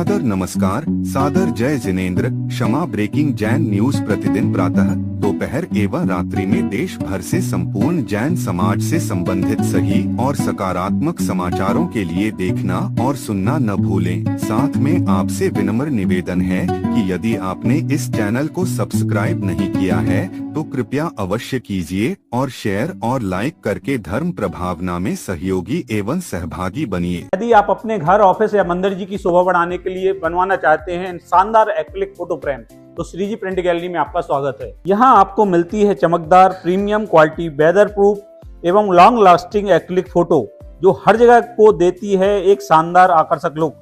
सादर नमस्कार, सादर जय जिनेंद्र। क्षमा ब्रेकिंग जैन न्यूज प्रतिदिन प्रातः, दोपहर एवं रात्रि में देश भर से संपूर्ण जैन समाज से संबंधित सही और सकारात्मक समाचारों के लिए देखना और सुनना न भूलें। साथ में आपसे विनम्र निवेदन है कि यदि आपने इस चैनल को सब्सक्राइब नहीं किया है तो कृपया अवश्य कीजिए और शेयर और लाइक करके धर्म प्रभावना में सहयोगी एवं सहभागी बनिए। यदि आप अपने घर, ऑफिस या मंदिर जी की शोभा बढ़ाने के लिए बनवाना चाहते हैं शानदार एक्रिलिक फोटो फ्रेम, तो श्रीजी प्रिंट गैलरी में आपका स्वागत है। यहाँ आपको मिलती है चमकदार प्रीमियम क्वालिटी, वेदर प्रूफ एवं लॉन्ग लास्टिंग एक्रिलिक फोटो, जो हर जगह को देती है एक शानदार आकर्षक लुक।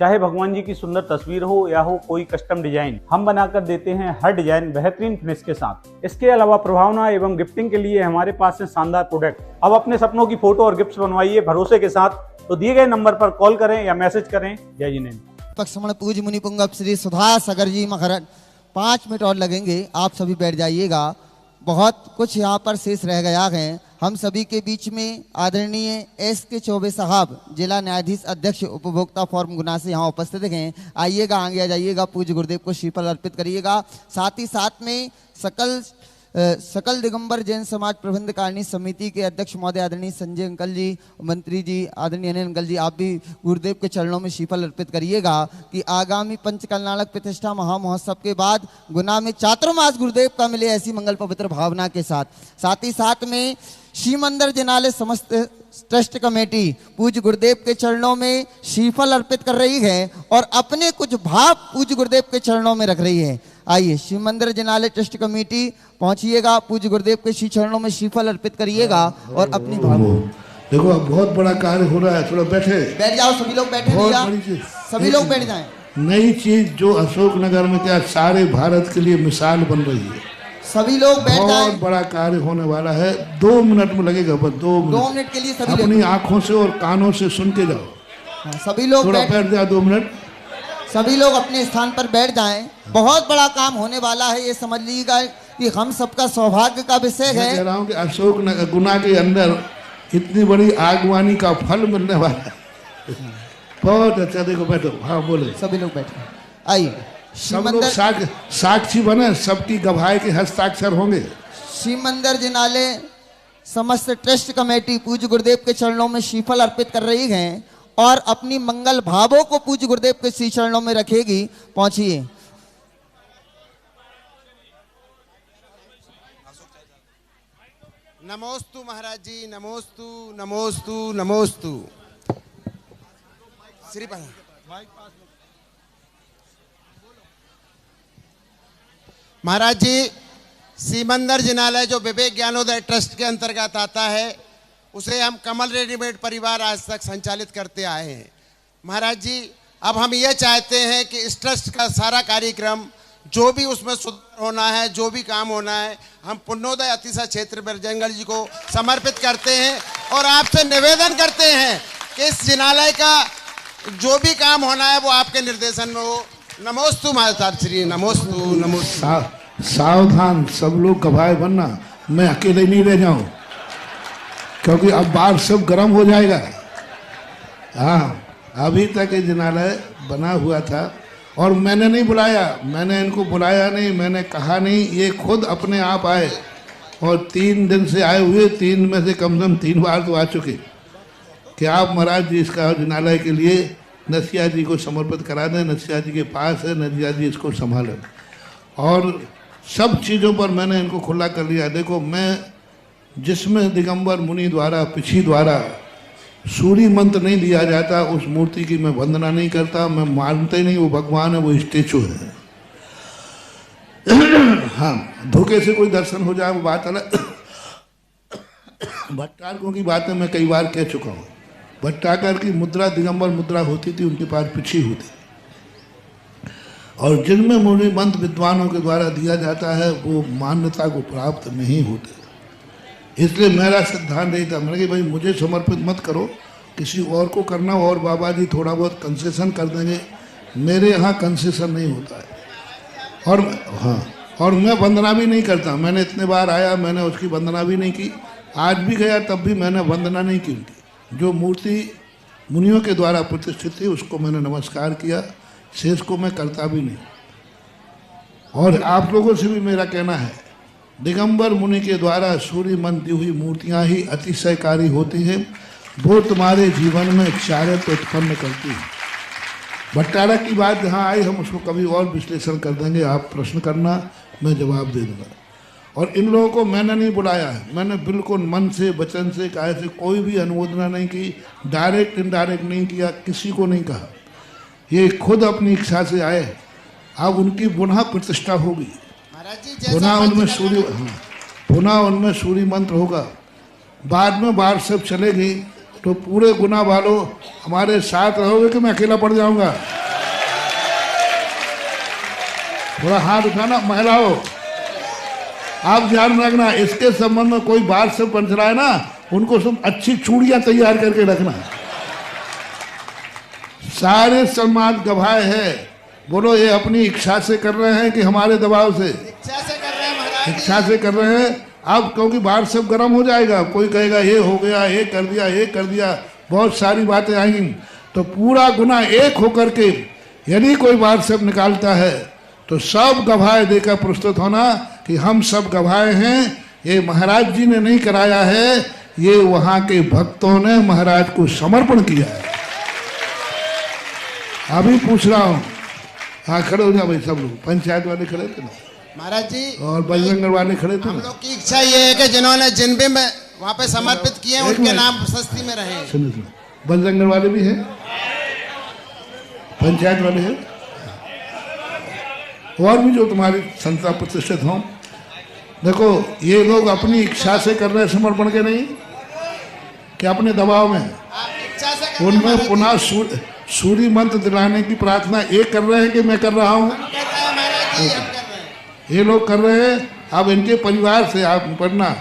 चाहे भगवान जी की सुंदर तस्वीर हो या हो कोई कस्टम डिजाइन, हम बनाकर देते हैं हर डिजाइन बेहतरीन फिनिश के साथ। इसके अलावा प्रभावना एवं गिफ्टिंग के लिए हमारे पास है शानदार प्रोडक्ट। अब अपने सपनों की फोटो और गिफ्ट बनवाइए भरोसे के साथ। तो दिए गए नंबर पर कॉल करें या मैसेज करें। जय जिनेंद्र। पक्षमण पूज मुनि पुंगव श्री सुधा सागर जी मखरन। 5 मिनट और लगेंगे, आप सभी बैठ जाइएगा। बहुत कुछ यहाँ पर शेष रह गया है। हम सभी के बीच में आदरणीय SK चौबे साहब, जिला न्यायाधीश अध्यक्ष उपभोक्ता फॉर्म गुना से यहाँ उपस्थित हैं। आइएगा, आगे आ जाइएगा, पूज्य गुरुदेव को श्रीफल अर्पित करिएगा। साथ ही साथ में सकल दिगंबर जैन समाज प्रबंध कारिणी समिति के अध्यक्ष महोदय आदरणीय संजय अंकल जी, मंत्री जी आदरणीय अनिल अंकल जी, आप भी गुरुदेव के चरणों में श्रीफल अर्पित करिएगा कि आगामी पंचकल्याणक प्रतिष्ठा महामहोत्सव के बाद गुना में चातुर्मास गुरुदेव का मिले, ऐसी मंगल पवित्र भावना के साथ ही साथ में श्री मंदिर जिनालय समस्त ट्रस्ट कमेटी पूज्य गुरुदेव के चरणों में श्रीफल अर्पित कर रही है और अपने कुछ भाव पूज्य गुरुदेव के चरणों में रख रही है। आइए, शिव मंदिर जिनालय ट्रस्ट कमेटी पहुंचिएगा, पूज्य गुरुदेव के श्री चरणों में श्रीफल अर्पित करिएगा और अपनी भाव। देखो, अब बहुत बड़ा कार्य हो रहा है, थोड़ा बैठ जाओ, सभी लोग बैठे भैया, सभी लोग बैठ जाएं। नई चीज जो अशोकनगर में क्या सारे भारत के लिए मिसाल बन रही है, सभी लोग बैठ जाएं। बहुत बड़ा कार्य होने वाला है। 2 मिनट में लगेगा, बस 2 मिनट के लिए सभी अपनी आंखों से और कानों से सुन के जाओ। सभी लोग बैठ जाओ, 2 मिनट सभी लोग अपने स्थान पर बैठ जाएं। बहुत बड़ा काम होने वाला है, ये समझ लीजिएगा कि हम सबका सौभाग्य का विषय है। कह रहा हूँ कि अशोकनगर गुना के अंदर इतनी बड़ी आगवानी का फल मिलने वाला है। बहुत अच्छा। देखो, बैठो। हाँ, बोले। सभी लोग बैठे। आइए, सब लोग साक्षी बने, सबकी गवाही के हस्ताक्षर होंगे। श्री मंदिर जिनालय समस्त ट्रस्ट कमेटी पूज्य गुरुदेव के चरणों में श्रीफल अर्पित कर रही है और अपनी मंगल भावों को पूज्य गुरुदेव के श्री चरणों में रखेगी। पहुंचिए। नमोस्तु महाराज जी, नमोस्तु नमोस्तु नमोस्तु। श्री महाराज जी, श्री मंदिर जिनालय जो विवेक ज्ञानोदय ट्रस्ट के अंतर्गत आता है, उसे हम कमल रेडीमेड परिवार आज तक संचालित करते आए हैं। महाराज जी, अब हम ये चाहते हैं कि इस ट्रस्ट का सारा कार्यक्रम जो भी उसमें सुधार होना है, जो भी काम होना है, हम पुण्योदय अतिशय क्षेत्र बजरंगल जी को समर्पित करते हैं और आपसे निवेदन करते हैं कि इस जिनालय का जो भी काम होना है वो आपके निर्देशन में हो। नमोस्तु महाराज श्री, नमोस्तु नमोस्तु। सावधान, सब लोग गवाह बनना, मैं अकेले नहीं रह जाऊं, क्योंकि अब बार सब गर्म हो जाएगा। हाँ, अभी तक ये जिनालय बना हुआ था और मैंने नहीं बुलाया, मैंने इनको बुलाया नहीं, मैंने कहा नहीं, ये खुद अपने आप आए और 3 दिन से आए हुए, 3 में से कम से कम 3 बार तो आ चुके कि आप महाराज जी इसका जिनालय के लिए नसिया जी को समर्पित करा दें। नसिया जी के पास है, नसिया जी इसको संभालें और सब चीज़ों पर मैंने इनको खुला कर लिया। देखो, मैं जिसमें दिगंबर मुनि द्वारा, पिछी द्वारा सूर्य मंत्र नहीं दिया जाता, उस मूर्ति की मैं वंदना नहीं करता, मैं मानते ही नहीं वो भगवान है, वो स्टेचू है। हाँ, धोखे से कोई दर्शन हो जाए वो बात अलग। भट्टारकों की बातें मैं कई बार कह चुका हूँ। भट्टाकर की मुद्रा दिगंबर मुद्रा होती थी, उनके पास पिछी होती, और जिनमें मुनि मंत्र विद्वानों के द्वारा दिया जाता है वो मान्यता को प्राप्त नहीं होते। इसलिए मेरा सिद्धांत नहीं था, मैंने कि भाई मुझे समर्पित मत करो, किसी और को करना, और बाबा जी थोड़ा बहुत कंसेशन कर देंगे। मेरे यहाँ कंसेशन नहीं होता है। और हाँ, और मैं वंदना भी नहीं करता। मैंने इतने बार आया, मैंने उसकी वंदना भी नहीं की। आज भी गया तब भी मैंने वंदना नहीं की उनकी। जो मूर्ति मुनियों के द्वारा प्रतिष्ठित थी उसको मैंने नमस्कार किया शेष को मैं करता भी नहीं। और आप लोगों से भी मेरा कहना है, दिगंबर मुनि के द्वारा सूर्य मंत्र दी हुई मूर्तियां ही अतिशयकारी होती हैं, वो तुम्हारे जीवन में चारित्र उत्पन्न करती है। भट्टारा की बात जहाँ आई हम उसको कभी और विश्लेषण कर देंगे, आप प्रश्न करना, मैं जवाब दे दूंगा। और इन लोगों को मैंने नहीं बुलाया है, मैंने बिल्कुल मन से, वचन से, काहे से कोई भी अनुमोदना नहीं की, डायरेक्ट इनडायरेक्ट नहीं किया, किसी को नहीं कहा। ये खुद अपनी इच्छा से आए। अब उनकी पुनः प्रतिष्ठा होगी, पुनः उनमें सूर्य मंत्र होगा। बाद में बाहर सब चलेगी तो पूरे गुना वालों हमारे साथ रहोगे कि मैं अकेला पड़ जाऊंगा? थोड़ा हाथ उठाना महिलाओं, आप ध्यान रखना, इसके संबंध में कोई बात से बन रहा है ना, उनको सब अच्छी चूड़ियां तैयार करके रखना। सारे समाज गवाह है। बोलो, ये अपनी इच्छा से कर रहे हैं कि हमारे दबाव से? इच्छा से कर रहे हैं महाराज, इच्छा से कर रहे हैं। अब क्योंकि बाहर सब गर्म हो जाएगा, कोई कहेगा ये हो गया, ये कर दिया, ये कर दिया, बहुत सारी बातें आएंगी। तो पूरा गुना एक होकर के यदि कोई बाहर सब निकालता है तो सब गवाह देकर प्रस्तुत होना कि हम सब गवाह हैं, ये महाराज जी ने नहीं कराया है, ये वहां के भक्तों ने महाराज को समर्पण किया है। अभी पूछ रहा हूँ, हाँ खड़े हो जाओ भाई सब लोग। पंचायत वाले खड़े थे ना महाराज जी, और बजरंग वाले खड़े थे हम ना। लोग की इच्छा ये है कि जिन्होंने जिन भी में वहाँ पे समर्पित किए हैं उनके नाम सस्ती में रहे। सुनो सुनो, बजरंग वाले भी हैं, पंचायत वाले हैं, और भी जो तुम्हारी संस्था प्रतिष्ठित हों। देखो, ये लोग अपनी इच्छा से कर रहे हैं समर्पण के, नहीं कि अपने दबाव में। आप इच्छा से कर रहे हैं उनमें महाराज पुनः सूर्य मंत्र दिलाने की प्रार्थना ये कर रहे हैं कि मैं कर रहा हूँ? जी। कर रहे हैं महाराज जी, हम कर रहे हैं। ये लोग कर रहे हैं। अब इनके परिवार से आप पढ़ना,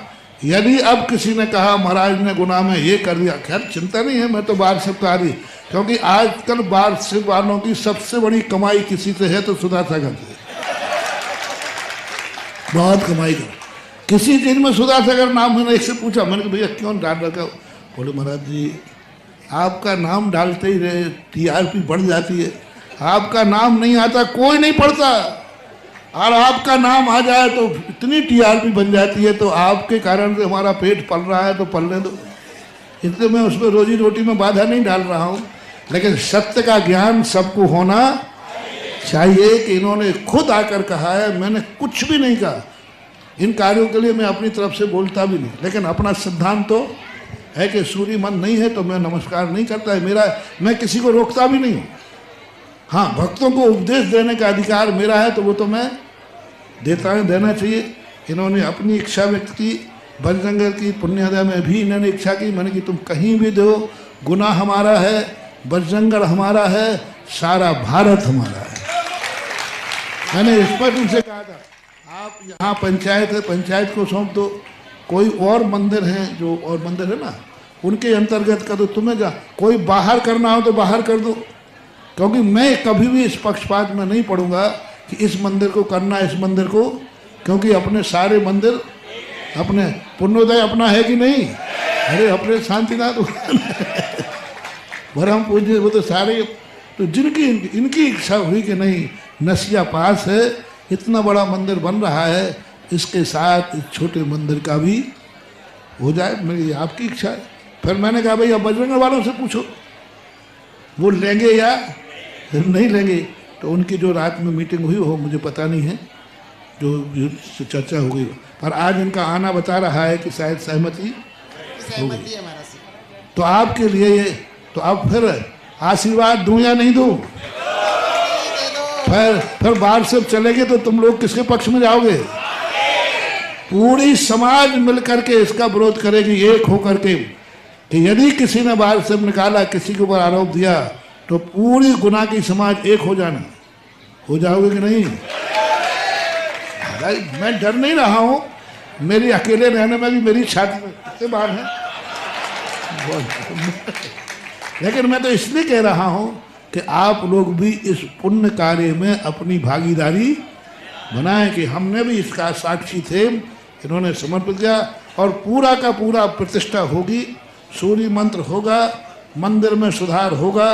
यदि अब किसी ने कहा महाराज ने गुनाह में ये कर दिया, खैर चिंता नहीं है, मैं तो बार सब का रही, क्योंकि आजकल बार सिर्फ वालों की सबसे बड़ी कमाई किसी से है तो सुधा सागर से बहुत कमाई कर। किसी चीज में सुधा सागर नाम, मैंने इससे पूछा, मैंने कहा भैया क्यों डाल रखा? बोले महाराज जी आपका नाम डालते ही रहे टीआरपी बढ़ जाती है, आपका नाम नहीं आता कोई नहीं पढ़ता, और आपका नाम आ जाए तो इतनी टीआरपी बन जाती है, तो आपके कारण से हमारा पेट पल रहा है तो पलने दो। इसलिए मैं उसमें रोजी रोटी में बाधा नहीं डाल रहा हूँ, लेकिन सत्य का ज्ञान सबको होना चाहिए कि इन्होंने खुद आकर कहा है, मैंने कुछ भी नहीं कहा। इन कार्यों के लिए मैं अपनी तरफ से बोलता भी नहीं, लेकिन अपना सिद्धांत तो है कि सूर्य मन नहीं है तो मैं नमस्कार नहीं करता है मेरा, मैं किसी को रोकता भी नहीं हूँ। हाँ, भक्तों को उपदेश देने का अधिकार मेरा है तो वो तो मैं देता है, देना चाहिए। इन्होंने अपनी इच्छा व्यक्त की, बजरंग की पुण्योदय में भी इन्होंने इच्छा की, मैंने कि तुम कहीं भी दो, गुनाह हमारा है, बजरंग हमारा है, सारा भारत हमारा है। मैंने स्पष्ट उनसे कहा था, आप यहाँ पंचायत है, पंचायत को सौंप दो, कोई और मंदिर हैं जो और मंदिर है ना, उनके अंतर्गत कर दो। तुम्हें जा कोई बाहर करना हो तो बाहर कर दो, क्योंकि मैं कभी भी इस पक्षपात में नहीं पड़ूंगा कि इस मंदिर को करना, इस मंदिर को, क्योंकि अपने सारे मंदिर, अपने पुण्योदय अपना है कि नहीं? अरे अपने शांतिनाथ भरम पूज्य वो तो सारे, तो जिनकी इनकी इच्छा हुई कि नहीं नसिया पास है, इतना बड़ा मंदिर बन रहा है, इसके साथ इस छोटे मंदिर का भी हो जाए, मेरी आपकी इच्छा है। फिर मैंने कहा भाई अब बजरंग वालों से पूछो वो लेंगे या नहीं लेंगे। तो उनकी जो रात में मीटिंग हुई हो मुझे पता नहीं है, जो चर्चा हो गई, पर आज इनका आना बता रहा है कि शायद सहमति है महाराज जी। तो आपके लिए ये, तो अब फिर आशीर्वाद दूं या नहीं दूं? फिर बाहर से चलेंगे तो तुम लोग किसके पक्ष में जाओगे? पूरी समाज मिलकर के इसका विरोध करेगी, एक होकर के, कि यदि किसी ने बाहर से निकाला, किसी के ऊपर आरोप दिया, तो पूरी गुनाह की समाज एक हो जाना। हो जाओगे कि नहीं? मैं डर नहीं रहा हूं, मेरी अकेले रहने में भी मेरी छाती में कितने बार है, लेकिन मैं तो इसलिए कह रहा हूं कि आप लोग भी इस पुण्य कार्य में अपनी भागीदारी बनाएं कि हमने भी इसका साक्षी थे, इन्होंने समर्पित किया, और पूरा का पूरा प्रतिष्ठा होगी, सूर्य मंत्र होगा, मंदिर में सुधार होगा,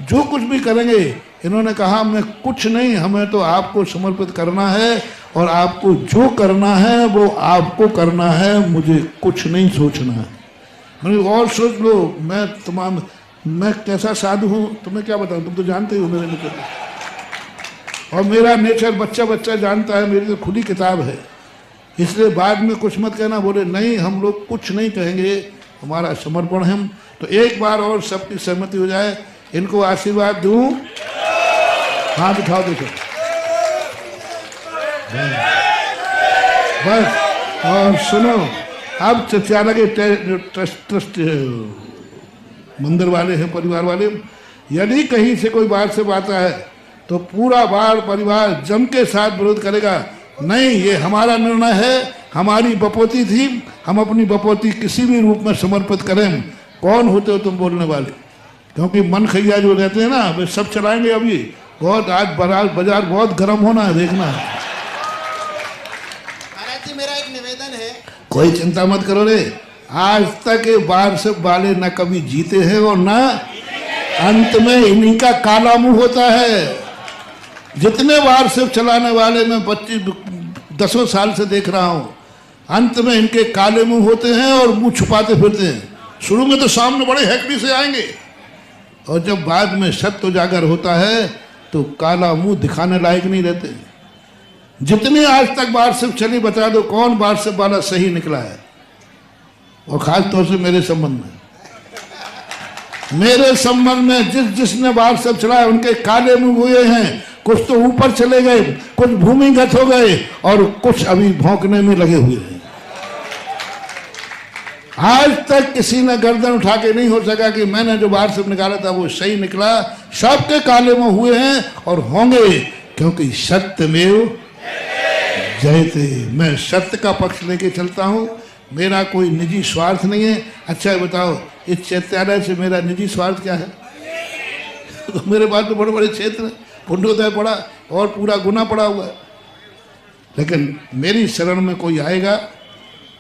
जो कुछ भी करेंगे इन्होंने कहा मैं कुछ नहीं, हमें तो आपको समर्पित करना है और आपको जो करना है वो आपको करना है, मुझे कुछ नहीं सोचना है। मैंने और सोच लो, मैं कैसा साधु हूँ तुम्हें क्या बताऊँ, तुम तो जानते ही हो मेरे नेचर। और मेरा नेचर बच्चा बच्चा जानता है, मेरी तो खुली किताब है, इसलिए बाद में कुछ मत कहना। बोले नहीं हम लोग कुछ नहीं कहेंगे, हमारा समर्पण है। तो एक बार और सबकी सहमति हो जाए, इनको आशीर्वाद दूं। हाथ उठाओ देखो बस। और सुनो, अब चचारा के ट्रस्ट मंदिर वाले हैं, परिवार वाले, यदि कहीं से कोई बाहर से आता है तो पूरा बार परिवार जम के साथ विरोध करेगा। नहीं, ये हमारा निर्णय है, हमारी बपोती थी, हम अपनी बपोती किसी भी रूप में समर्पित करें। कौन होते हो तुम बोलने वाले? क्योंकि मन खैया जो रहते हैं ना, वे सब चलाएंगे। अभी बहुत आज बाजार बहुत गर्म होना है, देखना। महाराज जी मेरा एक निवेदन है, कोई चिंता मत करो रे, आज तक ये वारसप वाले न कभी जीते हैं और न अंत में इन्हीं का काला मुंह होता है। जितने वारसप चलाने वाले मैं 10 साल से देख रहा हूं, अंत में इनके काले मुंह होते हैं और मुंह छुपाते फिरते हैं। शुरू में तो सामने बड़े हैकड़ी से आएंगे, और जब बाद में सत्य उजागर होता है तो काला मुंह दिखाने लायक नहीं रहते। जितने आज तक वारसप चली, बता दो कौन वारसप वाला सही निकला है? और खास तौर से मेरे संबंध में जिसने वारसप चलाया उनके काले मुंह हुए हैं। कुछ तो ऊपर चले गए, कुछ भूमिगत हो गए, और कुछ अभी भौंकने में लगे हुए हैं। आज तक किसी ने गर्दन उठा के नहीं हो सका कि मैंने जो वारसप निकाला था वो सही निकला। सबके काले मुंह हुए हैं और होंगे, क्योंकि सत्यमेव जयते। मैं सत्य का पक्ष लेके चलता हूं, मेरा कोई निजी स्वार्थ नहीं है। अच्छा बताओ, इस चैत्यालय से मेरा निजी स्वार्थ क्या है? तो मेरे पास तो बड़े बड़े क्षेत्र, पुण्योदय पड़ा और पूरा गुना पड़ा हुआ है। लेकिन मेरी शरण में कोई आएगा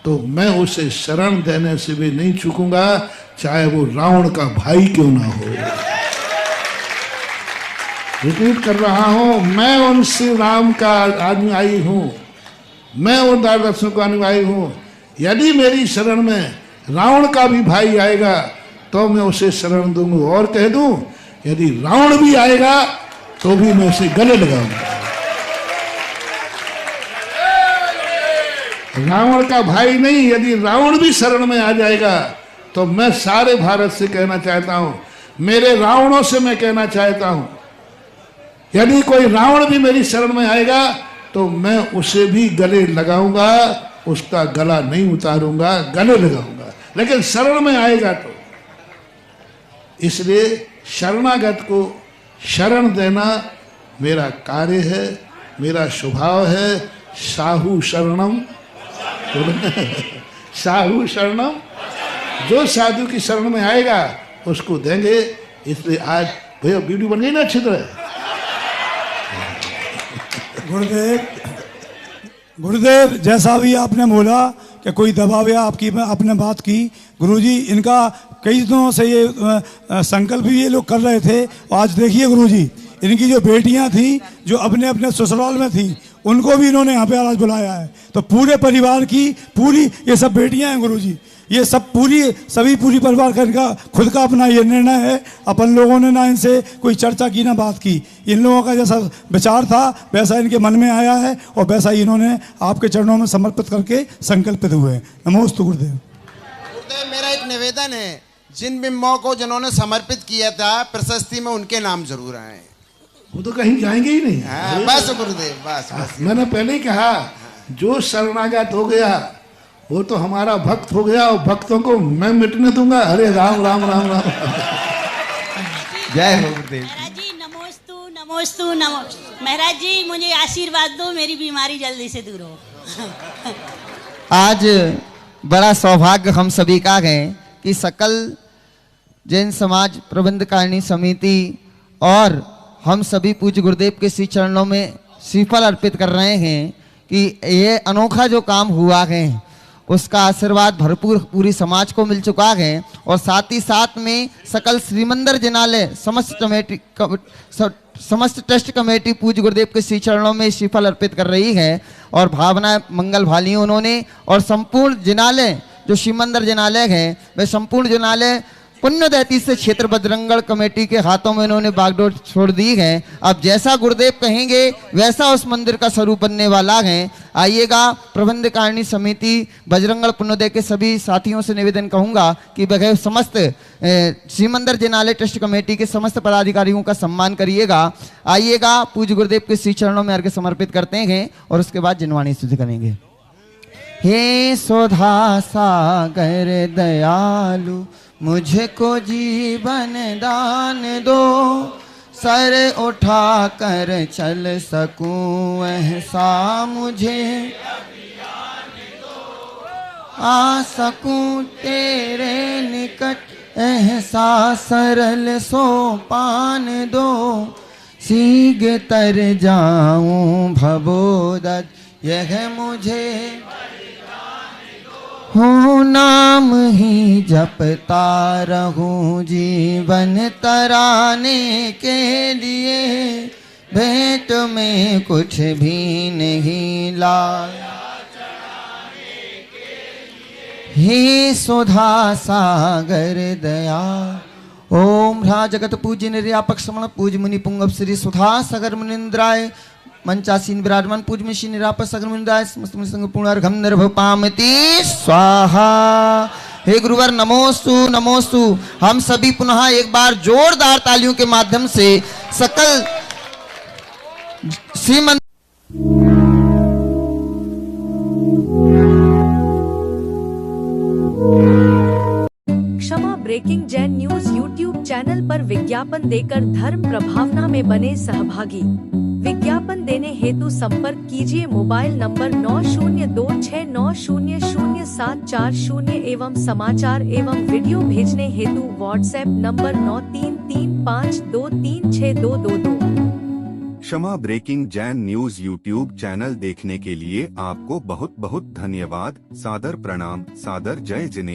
तो मैं उसे शरण देने से भी नहीं चूकूंगा, चाहे वो रावण का भाई क्यों ना हो। रिपीट कर रहा हूं, मैं उन श्री राम का अनुयायी हूं, मैं उन आदर्शों का अनुयायी हूं। यदि मेरी शरण में रावण का भी भाई आएगा तो मैं उसे शरण दूंगा। और कह दूं, यदि रावण भी आएगा तो भी मैं उसे गले लगाऊंगा। रावण का भाई नहीं, यदि रावण भी शरण में आ जाएगा तो मैं सारे भारत से कहना चाहता हूं, मेरे रावणों से मैं कहना चाहता हूं, यदि कोई रावण भी मेरी शरण में आएगा तो मैं उसे भी गले लगाऊंगा, उसका गला नहीं उतारूंगा, गले लगाऊंगा। लेकिन शरण में आएगा तो, इसलिए शरणागत को शरण देना मेरा कार्य है, मेरा स्वभाव है। साहू शरणम साहू शरणम, जो साधु की शरण में आएगा उसको देंगे। इसलिए आज भैया वीडियो बन गई ना अच्छी तरह। गुरुदेव जैसा भी आपने बोला कि कोई दबाव या आपकी आपने बात की, गुरुजी इनका कई दिनों से ये संकल्प भी ये लोग कर रहे थे। आज देखिए गुरुजी, इनकी जो बेटियां थी जो अपने अपने ससुराल में थी, उनको भी इन्होंने यहाँ पे आज बुलाया है। तो पूरे परिवार की पूरी ये सब बेटियां हैं गुरुजी, ये सब पूरी परिवार का इनका खुद का अपना ये निर्णय है। अपन लोगों ने ना इनसे कोई चर्चा की ना बात की, इन लोगों का जैसा विचार था वैसा इनके मन में आया है और वैसा इन्होंने आपके चरणों में समर्पित करके संकल्पित हुए। नमोस्तु गुरुदेव। गुरुदेव मेरा एक निवेदन है, जिन बिंबों को जिन्होंने समर्पित किया था प्रशस्ति में उनके नाम जरूर आए। वो तो कहीं जाएंगे ही नहीं। बस गुरुदेव बस। मैंने पहले ही कहा, जो शरणागत हो गया वो तो हमारा भक्त हो गया, और भक्तों को मैं मिटने दूंगा। हरे राम राम राम राम। जय हो गुरुदेव। महाराज जी नमोस्तु नमोस्तु नमो। महाराज जी मुझे आशीर्वाद दो, मेरी बीमारी जल्दी से दूर हो। आज बड़ा सौभाग्य हम सभी का है कि सकल जैन समाज प्रबंधकारिणी समिति और हम सभी पूज्य गुरुदेव के श्री चरणों में श्रीफल अर्पित कर रहे हैं कि ये अनोखा जो काम हुआ है उसका आशीर्वाद भरपूर पूरी समाज को मिल चुका है। और साथ ही साथ में सकल श्रीमंदिर जिनालय समस्त ट्रस्ट कमेटी पूज्य गुरुदेव के श्री चरणों में श्रीफल अर्पित कर रही है और भावना मंगल भाली उन्होंने। और संपूर्ण जिनालय जो श्रीमंदिर जिनालय है वह संपूर्ण जिनालय पुण्यदैती से क्षेत्र बजरंगगढ़ कमेटी के हाथों में उन्होंने बागडोर छोड़ दी है। अब जैसा गुरुदेव कहेंगे वैसा उस मंदिर का स्वरूप बनने वाला है। आइएगा, प्रबंधकारिणी समिति बजरंगगढ़ पुण्योदय के सभी साथियों से निवेदन कहूंगा कि बगैर समस्त श्रीमंदिर जिनालय ट्रस्ट कमेटी के समस्त पदाधिकारियों का सम्मान करिएगा। आइएगा, पूज्य गुरुदेव के श्री चरणों में अर्घ्य समर्पित करते हैं और उसके बाद जिनवाणी स्तुति करेंगे। हे सुधा सागर दयालु मुझको जीवन दान दो, सर उठा कर चल सकूं ऐसा मुझे आ सकूं तेरे निकट ऐसा सरल सोपान दो, सीग तर जाऊं भवोदत यह मुझे हो, नाम ही जपता रहूं जीवन तराने के लिए, भेंट में कुछ भी नहीं लाया हे सुधा सागर दया। ओम ह्रा जगत पूज्य निर्यापक समण पूज्य मुनि पुंगव श्री सुधा सागर मुनिंद्राय मंचासीन विराजमान पूज्य में श्री निरापद सगल मुनिंद्राय समस्त मुनि संग पूर्ण अर्घम निर्भ पामति स्वाहा। हे गुरुवर नमोस्तु नमोस्तु। हम सभी पुनः एक बार जोरदार तालियों के माध्यम से सकल श्रीमंत Kshama breaking Jain news YouTube channel पर विज्ञापन देकर धर्म प्रभावना में बने सहभागी। विज्ञापन देने हेतु संपर्क कीजिए मोबाइल नंबर 9026900740 एवं समाचार एवं वीडियो भेजने हेतु WhatsApp number 9335236222। Kshama breaking Jain news YouTube channel देखने के लिए आपको बहुत बहुत धन्यवाद। सादर प्रणाम, सादर जय जिनेंद्र।